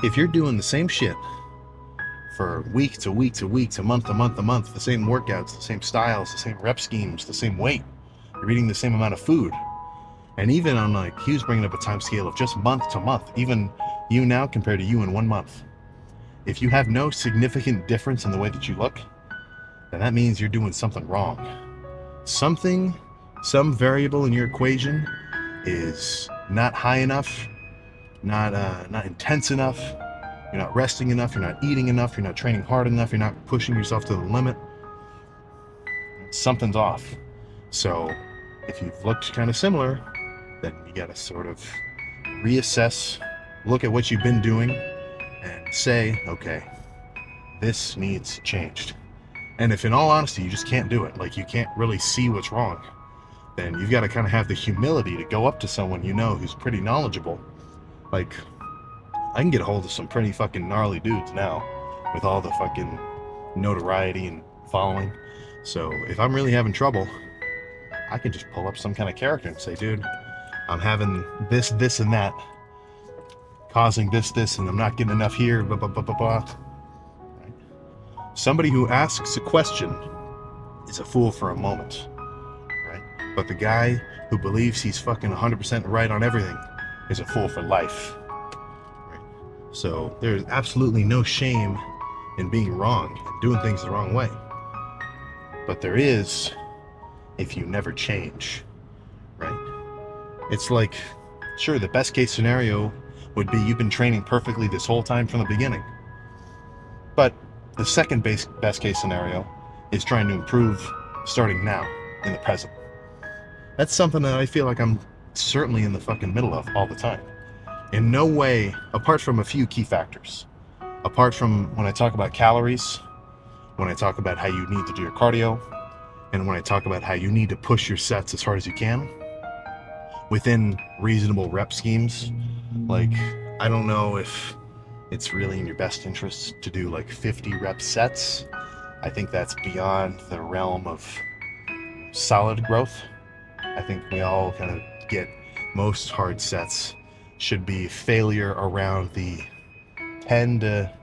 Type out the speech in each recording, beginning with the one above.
If you're doing the same shit for week to week to week to month to month to month, the same workouts, the same styles, the same rep schemes, the same weight, you're eating the same amount of food, and even on, like, he was bringing up a time scale of just month to month, even you now compared to you in 1 month. If you have no significant difference in the way that you look, then that means you're doing something wrong. Some variable in your equation is not high enough, not intense enough. You're not resting enough. You're not eating enough. You're not training hard enough. You're not pushing yourself to the limit. Something's off. So if you've looked kind of similar, then you got to sort of reassess, look at what you've been doing, and say, okay, this needs changed. And if in all honesty you just can't do it, like you can't really see what's wrong, then you've got to kind of have the humility to go up to someone you know who's pretty knowledgeable. Like, I can get a hold of some pretty fucking gnarly dudes now with all the fucking notoriety and following. So if I'm really having trouble, I can just pull up some kind of character and say, dude, I'm having this, this, and that, causing this, and I'm not getting enough here, blah, blah, blah, blah, blah. Right? Somebody who asks a question is a fool for a moment, right? But the guy who believes he's fucking 100% right on everything is a fool for life. So there's absolutely no shame in being wrong and doing things the wrong way. But there is if you never change, right? It's like, sure, the best case scenario would be you've been training perfectly this whole time from the beginning. But the second best case scenario is trying to improve starting now in the present. That's something that I feel like I'm certainly in the fucking middle of all the time. In no way, apart from a few key factors, apart from when I talk about calories, when I talk about how you need to do your cardio, and when I talk about how you need to push your sets as hard as you can within reasonable rep schemes. Like, I don't know if it's really in your best interest to do like 50 rep sets. I think that's beyond the realm of solid growth. I think we all kind of get most hard sets should be failure around the 10 to,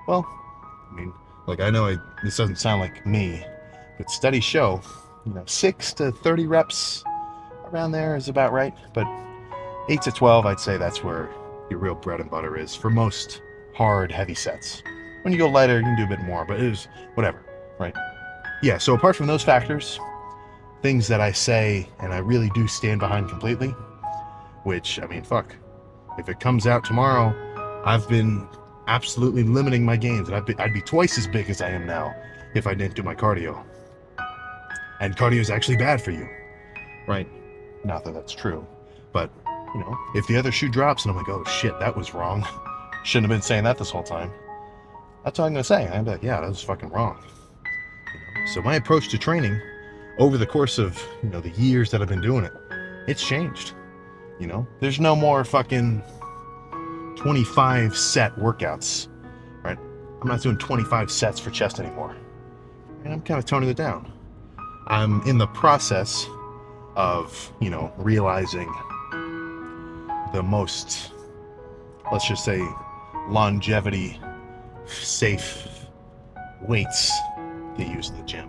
well, I mean, like, I know this doesn't sound like me, but studies show, 6 to 30 reps around there is about right. But 8 to 12, I'd say that's where your real bread and butter is for most hard, heavy sets. When you go lighter, you can do a bit more, but it is whatever, right? Yeah, so apart from those factors, things that I say and I really do stand behind completely, which, I mean, fuck, if it comes out tomorrow, I've been absolutely limiting my gains, and I'd be twice as big as I am now if I didn't do my cardio. And cardio is actually bad for you, right? Not that that's true, but if the other shoe drops and I'm like, oh shit, that was wrong, shouldn't have been saying that this whole time, that's all I'm gonna say. I'm like, yeah, that was fucking wrong. So my approach to training over the course of the years that I've been doing it, it's changed. There's no more fucking 25 set workouts, right? I'm not doing 25 sets for chest anymore, and I'm kind of toning it down. I'm in the process of realizing the most, let's just say, longevity safe weights to use in the gym,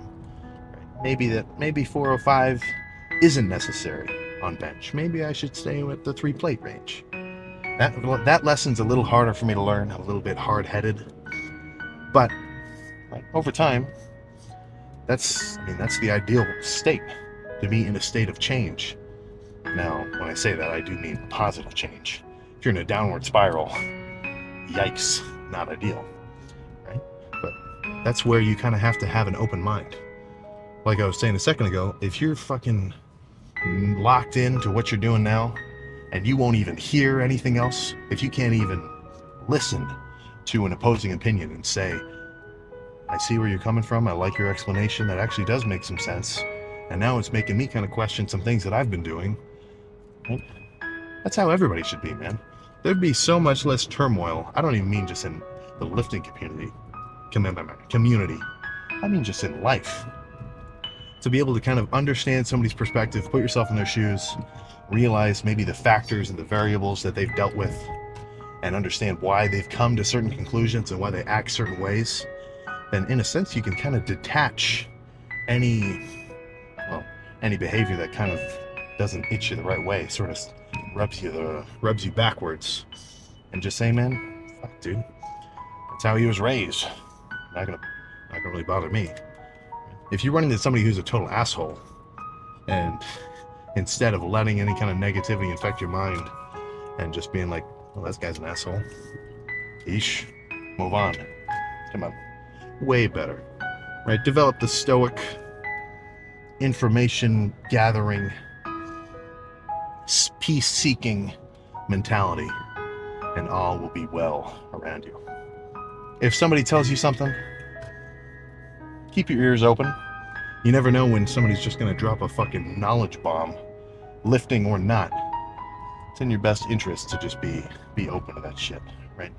right? Maybe 405 isn't necessary on bench. Maybe I should stay with the 3 plate range. That lesson's a little harder for me to learn. I'm a little bit hard-headed, but over time, that's the ideal state, to be in a state of change. Now, when I say that, I do mean positive change. If you're in a downward spiral, yikes, not ideal, right? But that's where you kind of have to have an open mind. Like I was saying a second ago, if you're fucking locked into what you're doing now and you won't even hear anything else, if you can't even listen to an opposing opinion and say, I see where you're coming from, I like your explanation, that actually does make some sense, and now it's making me kind of question some things that I've been doing, right? That's how everybody should be, man. There'd be so much less turmoil. I don't even mean just in the lifting community. I mean just in life. To be able to kind of understand somebody's perspective, put yourself in their shoes, realize maybe the factors and the variables that they've dealt with, and understand why they've come to certain conclusions and why they act certain ways, then in a sense you can kind of detach any behavior that kind of doesn't hit you the right way, sort of rubs you backwards, and just say, man, fuck, dude, that's how he was raised. Not gonna really bother me. If you run into somebody who's a total asshole, and instead of letting any kind of negativity infect your mind and just being like, well, this guy's an asshole, yeesh, move on. Come on. Way better, right? Develop the stoic, information gathering, peace seeking mentality, and all will be well around you. If somebody tells you something, keep your ears open. You never know when somebody's just going to drop a fucking knowledge bomb, lifting or not. It's in your best interest to just be open to that shit, right?